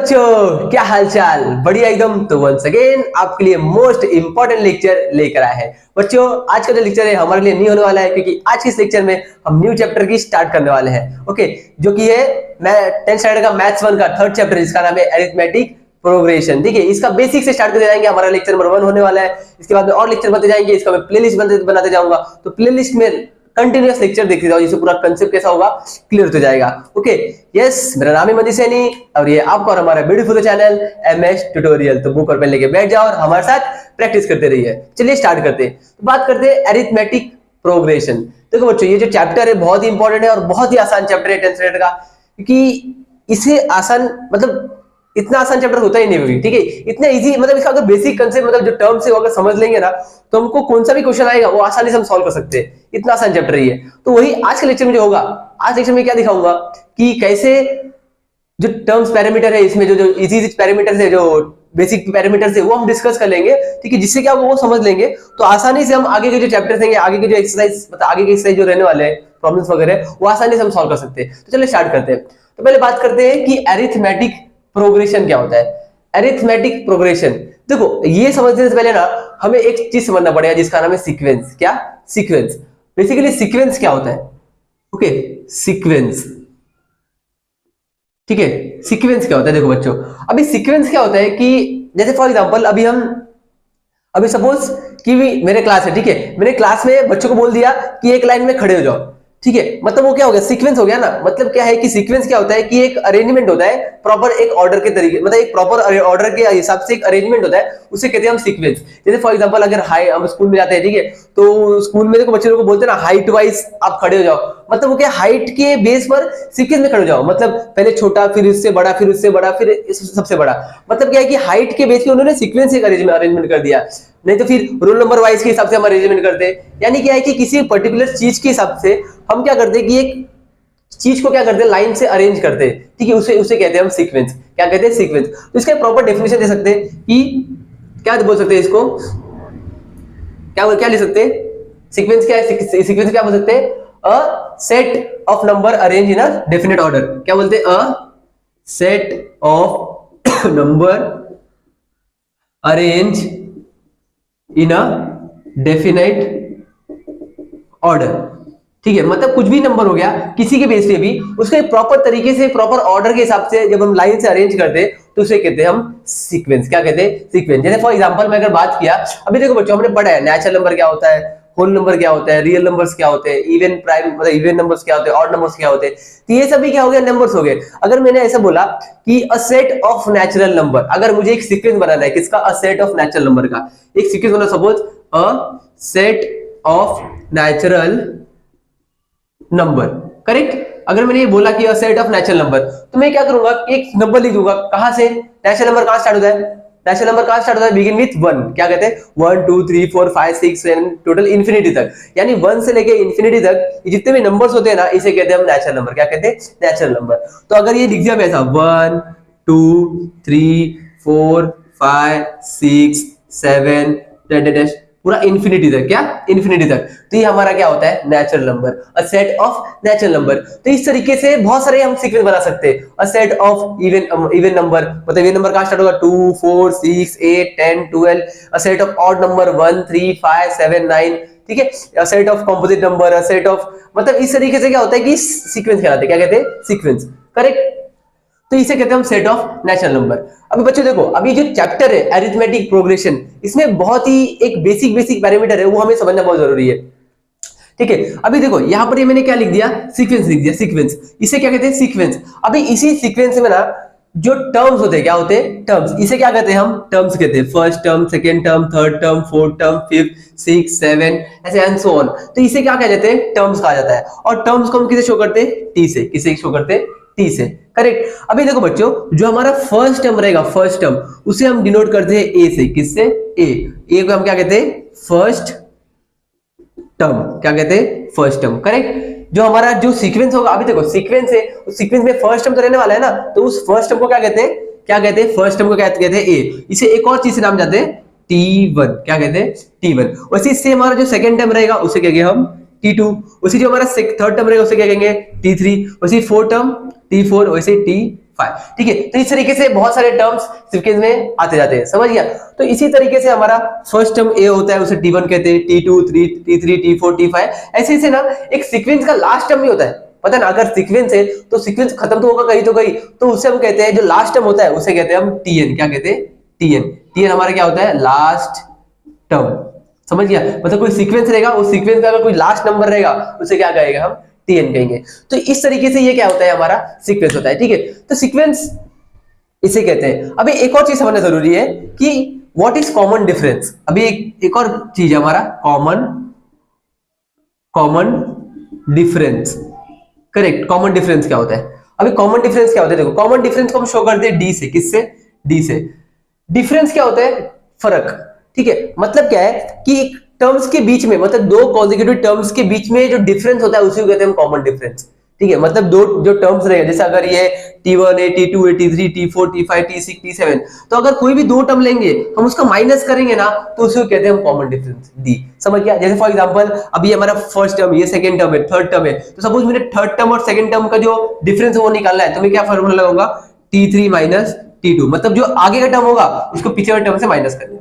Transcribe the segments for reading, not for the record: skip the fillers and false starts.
बच्चों, क्या हालचाल? बढ़िया एकदम। तो वंस अगेन आपके लिए मोस्ट इंपॉर्टेंट लेक्चर लेकर आए हैं। बच्चों, आज का जो लेक्चर है हमारे लिए नहीं होने वाला है, क्योंकि आज के इस लेक्चर में हम न्यू चैप्टर की स्टार्ट करने वाले हैं। ओके, जो कि है मैं 10th स्टैंडर्ड का मैथ्स 1 का थर्ड चैप्टर, जिसका नाम है अरिथमेटिक प्रोग्रेशन। ठीक है, इसका बेसिक से स्टार्ट करते जाएंगे। हमारा लेक्चर नंबर 1 होने वाला है। इसके बाद में और लेक्चर बनते जाएंगे। इसका मैं प्लेलिस्ट बनाते जाऊंगा, तो प्लेलिस्ट में कंटिन्यूअस लेक्चर देखते जाओ, जिससे पूरा कंसेप्ट कैसा होगा क्लियर हो जाएगा। ओके, यस, मेरा नाम है मनीष सैनी और ये आपका और हमारा ब्यूटीफुल चैनल एमएस ट्यूटोरियल। तो बुक और पेन लेके बैठ जाओ और हमारे साथ प्रैक्टिस करते रहिए। चलिए स्टार्ट करते हैं। तो बात करते हैं अरिथमेटिक प्रोग्रेशन। देखो बच्चों, ये जो चैप्टर है बहुत ही इंपॉर्टेंट है और बहुत ही आसान चैप्टर है 10th स्टैंडर्ड का, क्योंकि इसे आसान मतलब इतना आसान चैप्टर होता ही नहीं होगी। ठीक है, इतना इजी, मतलब इसका अगर बेसिक कंसेप्ट मतलब जो टर्म्स है वो अगर समझ लेंगे ना, तो हमको कौन सा भी क्वेश्चन आएगा वो आसानी से हम सॉल्व कर सकते हैं। इतना आसान चैप्टर है ये। तो वही आज के लेक्चर में जो होगा, आज लेक्चर में क्या दिखाऊंगा कि कैसे जो टर्म्स पैरामीटर है, इसमें जो जो इजी पैरामीटर है, जो बेसिक पैरामीटर्स है, वो हम डिस्कस कर लेंगे। ठीक है, जिससे क्या वो समझ लेंगे तो आसानी से हम आगे के जो चैप्टर्स हैं, आगे के जो एक्सरसाइज, मतलब आगे के एक्सरसाइज जो रहने वाले हैं, प्रॉब्लम्स वगैरह, वो आसानी से हम सॉल्व कर सकते हैं। तो चलिए स्टार्ट करते हैं। तो पहले बात करते हैं कि अरिथमेटिक प्रोग्रेशन क्या होता है। अरिथमेटिक प्रोग्रेशन, देखो ये समझने से पहले ना हमें एक चीज समझना पड़ेगा, जिसका नाम है सीक्वेंस। क्या? सीक्वेंस। बेसिकली सीक्वेंस क्या होता है? Okay, sequence. ठीक है, सीक्वेंस क्या होता है? देखो बच्चों, अभी सीक्वेंस क्या होता है कि जैसे फॉर एग्जांपल अभी सपोज कि मेरे क्लास है। ठीक है, मैंने क्लास में बच्चों को बोल दिया कि एक लाइन में खड़े हो जाओ। ठीक है, मतलब वो क्या हो गया? सीक्वेंस हो गया ना। मतलब क्या है कि सीक्वेंस क्या होता है कि एक अरेंजमेंट होता है प्रॉपर, एक ऑर्डर के तरीके, मतलब एक प्रॉपर ऑर्डर के हिसाब से एक अरेंजमेंट होता है, उसे कहते हैं हम सीक्वेंस। जैसे फॉर एग्जांपल अगर हम स्कूल में जाते हैं, ठीक है, तो स्कूल में देखो बच्चे लोगों को बोलते हैं ना हाइट वाइज आप खड़े हो जाओ। मतलब वो क्या, हाइट के बेस पर सीक्वेंस में खड़े हो जाओ। मतलब पहले छोटा, फिर उससे बड़ा, फिर उससे बड़ा, फिर सबसे बड़ा। मतलब क्या है कि हाइट के बेस पे उन्होंने सीक्वेंस एक अरेंजमेंट कर दिया। नहीं तो फिर रोल नंबर वाइज के हिसाब से हम अरेंजमेंट करते हैं। यानी क्या है कि किसी पर्टिकुलर चीज के हिसाब से हम क्या करते हैं कि एक चीज को क्या करते हैं, लाइन से अरेंज करते हैं। ठीक है, उसे कहते हैं हम सीक्वेंस। क्या कहते हैं? सीक्वेंस। तो इसका प्रॉपर डेफिनेशन दे सकते हैं कि क्या बोल सकते हैं इसको, क्या लिख सकते हैं? सीक्वेंस क्या है? सीक्वेंस क्या बोल सकते हैं? A set of number arrange in a definite order. क्या बोलते हैं? A set of number arrange in a definite order. ठीक है, मतलब कुछ भी नंबर हो गया किसी के बेस पे भी, उसके प्रॉपर तरीके से, प्रॉपर ऑर्डर के हिसाब से जब हम लाइन से अरेंज करते हैं तो उसे कहते हैं हम सीक्वेंस। क्या कहते हैं? सीक्वेंस। जैसे फॉर एग्जांपल मैं अगर बात किया, अभी देखो बच्चों, हमने पढ़ा है नेचुरल नंबर क्या होता है, होल नंबर क्या होता है, रियल नंबर्स क्या होते हैं, इवन प्राइम मतलब इवन नंबर्स क्या होते हैं, ऑड नंबर्स क्या होते हैं। तो ये सभी क्या हो गया? नंबर्स हो गए। अगर मैंने ऐसा बोला कि a set of natural number, अगर मुझे एक सीक्वेंस बनाना है किसका? A set of natural number का एक सीक्वेंस बना। Suppose a set of natural number, correct. अगर मैंने ये बोला कि a set of natural number, तो मैं क्या करूंगा? एक नंबर लिख दूंगा। कहां से? नेचुरल नंबर कहां स्टार्ट होता है? नेचुरल नंबर कहां स्टार्ट होता है? Begin with 1। क्या कहते हैं? 1 2 3 4 5 6 7 टोटल इन्फिनिटी तक। यानी 1 से लेके इन्फिनिटी तक ये जितने भी नंबर्स होते हैं ना, इसे कहते हैं हम नेचुरल नंबर। क्या कहते हैं? Natural number. तो अगर ये लिख दिया ऐसा 1 2 3 4 5 6 7 डैश पूरा इन्फिनिटी तक। क्या? इन्फिनिटी तक। तो ये हमारा क्या होता है? Natural number, a set of natural number. तो इस तरीके से बहुत सारे हम सीक्वेंस बना सकते हैं। A set of even number, मतलब इवन नंबर कहां स्टार्ट होगा? 2 4 6 8 10 12। A set of odd number 1 3 5 7 9। ठीक है, a set of composite number, a set of, मतलब इस तरीके से क्या होता है कि सीक्वेंस कहलाते हैं। क्या कहते हैं? Sequence, correct. तो इसे कहते हैं हम सेट ऑफ नेचुरल नंबर। अभी बच्चों देखो, अभी जो चैप्टर है अरिथमेटिक प्रोग्रेशन, इसमें बहुत ही एक बेसिक पैरामीटर है, वो हमें समझना बहुत जरूरी है। ठीक है, अभी देखो यहां पर ये मैंने क्या लिख दिया? सीक्वेंस लिख दिया। सीक्वेंस, इसे क्या कहते हैं? सीक्वेंस। अभी इसी सीक्वेंस में ना जो टर्म्स होते हैं, क्या होते हैं? टर्म्स। इसे क्या कहते हैं? हम टर्म्स कहते हैं। First term, second term, third term, fourth term, fifth, six, seven, ऐसे एंड सो ऑन। तो इसे क्या कह जाते हैं? टर्म्स कहा जाता है। और टर्म्स को हम किसे शो करते हैं? टी से। किसे शो करते हैं? टी से, करेक्ट। अभी देखो बच्चों, जो हमारा फर्स्ट टर्म रहेगा, फर्स्ट टर्म, उसे हम डिनोट करते हैं ए से। किससे? ए को हम क्या कहते हैं? First term. क्या कहते हैं? First term, correct. जो हमारा जो सीक्वेंस होगा, अभी देखो सीक्वेंस है, उस सीक्वेंस में फर्स्ट टर्म तो रहने वाला है ना, तो उस फर्स्ट टर्म को क्या कहते हैं? क्या कहते हैं? फर्स्ट टर्म को क्या कहते हैं? ए। इसे एक और चीज से नाम जाते हैं T1। क्या कहते हैं? T1। वैसे इससे हमारा जो सेकंड टर्म रहेगा उसे कहेंगे हम T2। उसी जो हमारा थर्ड टर्म रहेगा उसे क्या कहेंगे? T3। वैसे फोर्थ टर्म T4, वैसे फाइव। ठीक है, तो इस तरीके से बहुत सारे टर्म्स सीक्वेंस में आते जाते हैं, समझ गया। तो इसी तरीके से हमारा फर्स्ट टर्म ए होता है, उसे T1 कहते हैं, T2, T3, T4, T5, ऐसे ऐसे ना एक सीक्वेंस का लास्ट टर्म भी होता है, पता है ना। अगर सीक्वेंस है तो सीक्वेंस खत्म तो होगा कहीं तो कहीं, तो उससे हम कहते हैं जो लास्ट टर्म होता है उसे कहते हैं हम Tn। क्या कहते हैं? Tn। Tn हमारा क्या होता है? लास्ट टर्म, समझ गया। मतलब कोई सीक्वेंस रहेगा, उस सीक्वेंस का अगर कोई लास्ट नंबर रहेगा उसे क्या कहेगा? हम Tn कहेंगे। तो इस तरीके से ये क्या होता है? हमारा सीक्वेंस होता है। ठीक है, तो सीक्वेंस इसे कहते हैं। अभी एक और चीज समझना जरूरी है कि व्हाट इज कॉमन डिफरेंस। अभी एक और चीज है हमारा common difference. Correct, common difference क्या होता है? अभी कॉमन डिफरेंस क्या होता है? देखो, कॉमन डिफरेंस को हम शो करते हैं डी से। किससे? डी से। डिफरेंस क्या होता है? फर्क। ठीक है, मतलब क्या है कि टर्म्स के बीच में, मतलब दो कॉन्जिक्यूटिव टर्म्स के बीच में जो डिफरेंस होता है उसी को कहते हैं हम कॉमन डिफरेंस। ठीक है, मतलब दो जो टर्म्स रहेगा, जैसे अगर ये T1 है, T2 है, T3, T4, T5, T6, T7, तो अगर कोई भी दो टर्म लेंगे हम उसका माइनस करेंगे ना, तो उसी को कहते हैं हम कॉमन डिफरेंस, डी। समझ गया? जैसे फॉर एग्जांपल अभी हमारा फर्स्ट टर्म, ये सेकंड टर्म है, थर्ड टर्म है, तो सपोज मैंने थर्ड टर्म और सेकंड टर्म का जो डिफरेंस है वो निकालना है, तो मैं क्या फॉर्मूला लगाऊंगा? T3 माइनस T2, मतलब जो आगे का टर्म होगा उसको पीछे वाले टर्म से माइनस करना,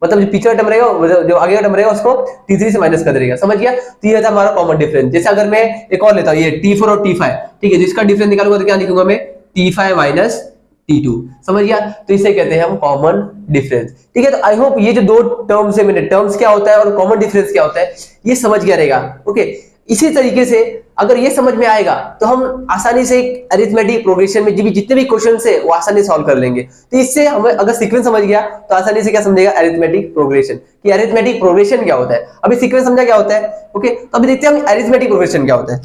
मतलब जो पीछे टर्म रहेगा, जो आगे का टर्म रहेगा उसको T3 से माइनस कर देगा। समझ गया? तो ये था हमारा कॉमन डिफरेंस। जैसे अगर मैं एक और लेता हूं, ये T4 और T5, ठीक है, जिसका डिफरेंस निकालूंगा तो क्या लिखूंगा मैं? T5 minus T2। समझ गया? तो इसे कहते हैं हम कॉमन डिफरेंस। ठीक है, तो आई होप ये जो दो टर्म्स है, मैंने टर्म्स क्या होता है और कॉमन डिफरेंस क्या होता है ये समझ गया रहेगा। ओके, इसी तरीके से अगर ये समझ में आएगा तो हम आसानी से अरिथमेटिक प्रोग्रेशन में जितने भी क्वेश्चन है वो आसानी से सॉल्व कर लेंगे। तो इससे हमें अगर सीक्वेंस समझ गया तो आसानी से क्या समझेगा? अरिथमेटिक प्रोग्रेशन, कि अरिथमेटिक प्रोग्रेशन क्या होता है। अभी सीक्वेंस समझा क्या होता है। ओके, तो अभी देखते हैं हम अरिथमेटिक प्रोग्रेशन क्या होता है।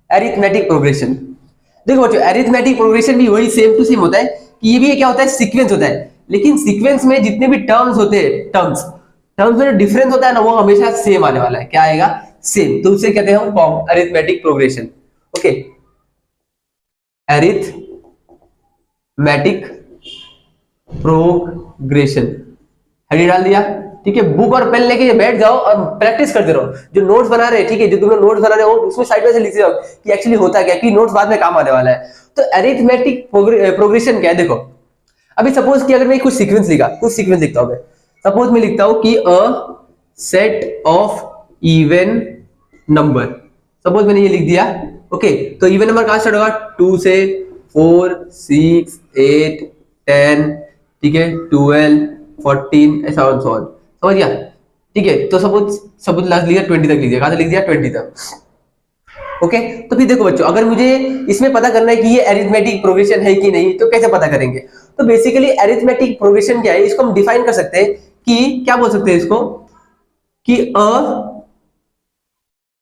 अरिथमेटिक प्रोग्रेशन, देखो बच्चों, अरिथमेटिक प्रोग्रेशन भी वही सेम टू सेम होता है कि ये भी क्या होता है? सीक्वेंस होता है, लेकिन सीक्वेंस में जितने भी टर्म्स होते हैं, टर्म्स में जो डिफरेंस होता है ना, वो हमेशा सेम आने वाला है। क्या आएगा? सेम। तो उसे कहते हैं हम arithmetic progression. Okay, arithmetic progression Heidi डाल दिया। ठीक है, बुक और पेन लेके बैठ जाओ और प्रैक्टिस करते रहो। जो नोट्स बना रहे हैं, ठीक है, जो तुम लोग नोट्स बना रहे हो उसमें साइड में से लिख जाओ कि एक्चुअली होता क्या है, कि नोट्स बाद में काम आने वाला है। तो अरिथमेटिक प्रोग्रेशन क्या है? देखो, अभी सपोज कि अगर मैं कुछ सीक्वेंस लिखा, कुछ सीक्वेंस लिखता हूं मैं, सपोज मैं लिखता हूं कि a set of even number, suppose मैंने ये लिख दिया। ओके, तो इवन नंबर कहां स्टार्ट होगा? 2 से 4, 6, 8, 10, ठीक है, 12, 14, ऐसा और so on। समझ गया? ठीक है, तो सपोज लास्ट लिखा 20 तक, लीजिए, कहां से लिख दिया? 20 तक। ओके, तो फिर देखो बच्चों, अगर मुझे इसमें पता करना है कि ये अरिथमेटिक प्रोग्रेशन है कि नहीं, तो कैसे पता करेंगे? तो बेसिकली अरिथमेटिक प्रोग्रेशन क्या है, इसको हम डिफाइन कर सकते हैं कि क्या बोल सकते हैं इसको, कि अ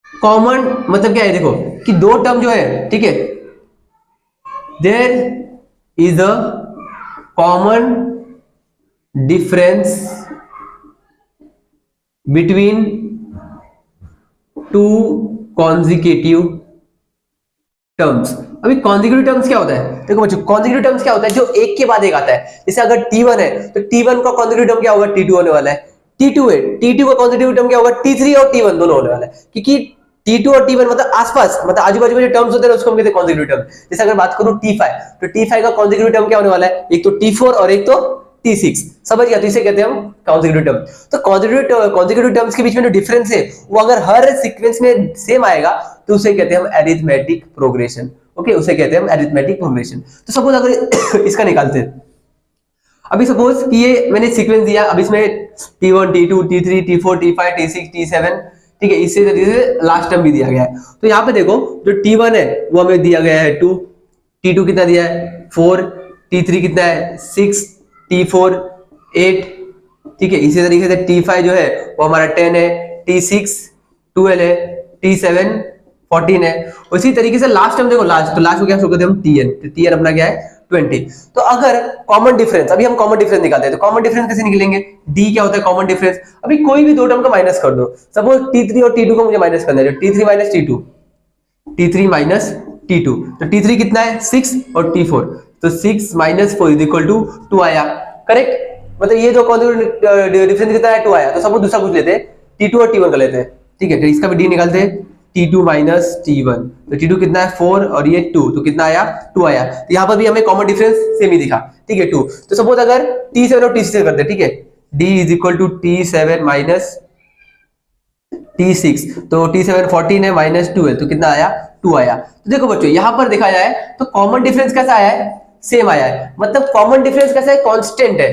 कॉमन, मतलब क्या है? देखो कि दो टर्म जो है, ठीक है, there is a common difference between two consecutive terms. अभी कॉन्जिक्यूटिव टर्म्स क्या होता है? देखो बच्चों, कॉन्जिक्यूटिव टर्म्स क्या होता है? जो एक के बाद एक आता है। जैसे अगर T1 है तो T1 का कॉन्जिक्यूटिव टर्म क्या होगा? T2 होने वाला है। T2 है, T2 का कॉन्जिक्यूटिव टर्म क्या होगा? T3 और T1 दोनों होने वाला है, क्योंकि T2 और T1 मतलब आसपास, मतलब आजू बाजू में जो टर्म्स होते हैं उसको हम कहते हैं कॉन्जिक्यूटिव टर्म। जैसे अगर बात करूं T5, तो T5 का कॉन्जिक्यूटिव टर्म क्या होने वाला है? एक तो T4 और एक तो T6। समझ गया? तो इसे कहते हैं हम कॉन्जिक्यूटिव टर्म। तो कॉन्जिक्यूटिव टर्म्स के बीच में जो डिफरेंस है वो अगर हर सीक्वेंस में सेम आएगा तो उसे कहते हैं हम अरिथमेटिक प्रोग्रेशन। ओके, उसे कहते हैं हम अरिथमेटिक प्रोग्रेशन। तो सपोज अगर इसका निकालते हैं, अभी सपोज कि ये मैंने सीक्वेंस दिया, अब इसमें T1, T2, T3, T4, T5, T6, T7, ठीक है, इसी तरीके से लास्ट टर्म भी दिया गया है। तो यहाँ पे देखो, जो T1 है वो हमें दिया गया है 2, T2 कितना दिया है? 4, T3 कितना है? 6, T4 8, ठीक है, इसी तरीके से T5 जो है वो हमारा 10 है, T6 12 है, T7 14 है। उसी तरीके से लास्ट टर्म देखो, लास्ट को क्या शो करते हैं हम? Tn। तो Tn अपना क्या है? 20। तो अगर कॉमन डिफरेंस, अभी हम कॉमन डिफरेंस निकालते हैं, तो कॉमन डिफरेंस कैसे निकलेंगे? D क्या होता है? Common difference. अभी कोई भी दो टर्म का माइनस कर दो, सपोज T3 और T2 को मुझे माइनस करना है, T3 minus T2, T3 minus T2, तो T3 कितना है? 6 और T4, तो 6 माइनस 4 इज इक्वल टू 2 आया। करेक्ट, मतलब ये जो डिफरेंस कितना है? 2 आया। तो सपोज दूसरा कुछ लेते हैं, T2 और T1 का लेते हैं, ठीक है, तो इसका भी D निकालते हैं। T2 माइनस T1, तो T2 कितना है 4 और ये 2, तो कितना आया 2 आया। तो यहाँ पर भी हमें कॉमन डिफरेंस सेम ही दिखा, ठीक है 2। तो सपोज अगर T7 और T6 करते, ठीक है, D is equal to T7 minus T6, तो T7 14 है माइनस 12, तो कितना आया 2 आया। तो देखो बच्चों यहाँ पर देखा जाए तो कॉमन डिफरेंस कैसा आया है, सेम आया है। मतलब कॉमन डिफरेंस कैसा है, कांस्टेंट है।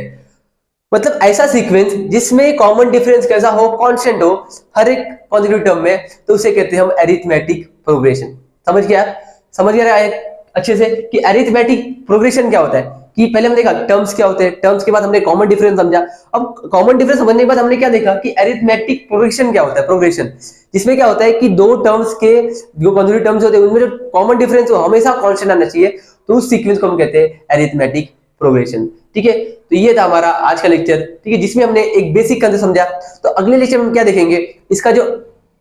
मतलब ऐसा सीक्वेंस जिसमें कॉमन डिफरेंस कैसा हो, कांस्टेंट हो हर एक कॉन्जिक्यूटिव टर्म में, तो उसे कहते हैं हम अरिथमेटिक प्रोग्रेशन। समझ गया, समझ गया अच्छे से कि अरिथमेटिक प्रोग्रेशन क्या होता है। कि पहले हमने देखा टर्म्स क्या होते हैं, टर्म्स के बाद हमने कॉमन डिफरेंस समझा। अब कॉमन डिफरेंस समझने के बाद हमने क्या देखा कि अरिथमेटिक प्रोग्रेशन क्या होता है, प्रोग्रेशन जिसमें क्या होता है कि दो टर्म्स के जो कॉन्जिक्यूटिव टर्म्स होते हैं उनमें जो कॉमन डिफरेंस हो हमेशा कांस्टेंट आना चाहिए, तो उस सीक्वेंस को हम कहते हैं अरिथमेटिक प्रोग्रेशन। ठीक है, तो ये था हमारा आज का लेक्चर, ठीक है, जिसमें हमने एक बेसिक कंसेप्ट समझा। तो अगले लेक्चर में हम क्या देखेंगे, इसका जो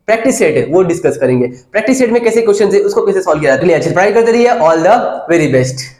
प्रैक्टिस सेट है वो डिस्कस करेंगे। प्रैक्टिस सेट में कैसे क्वेश्चन है उसको कैसे सॉल्व किया जाता है। ट्राई करते रहिए। All the very best.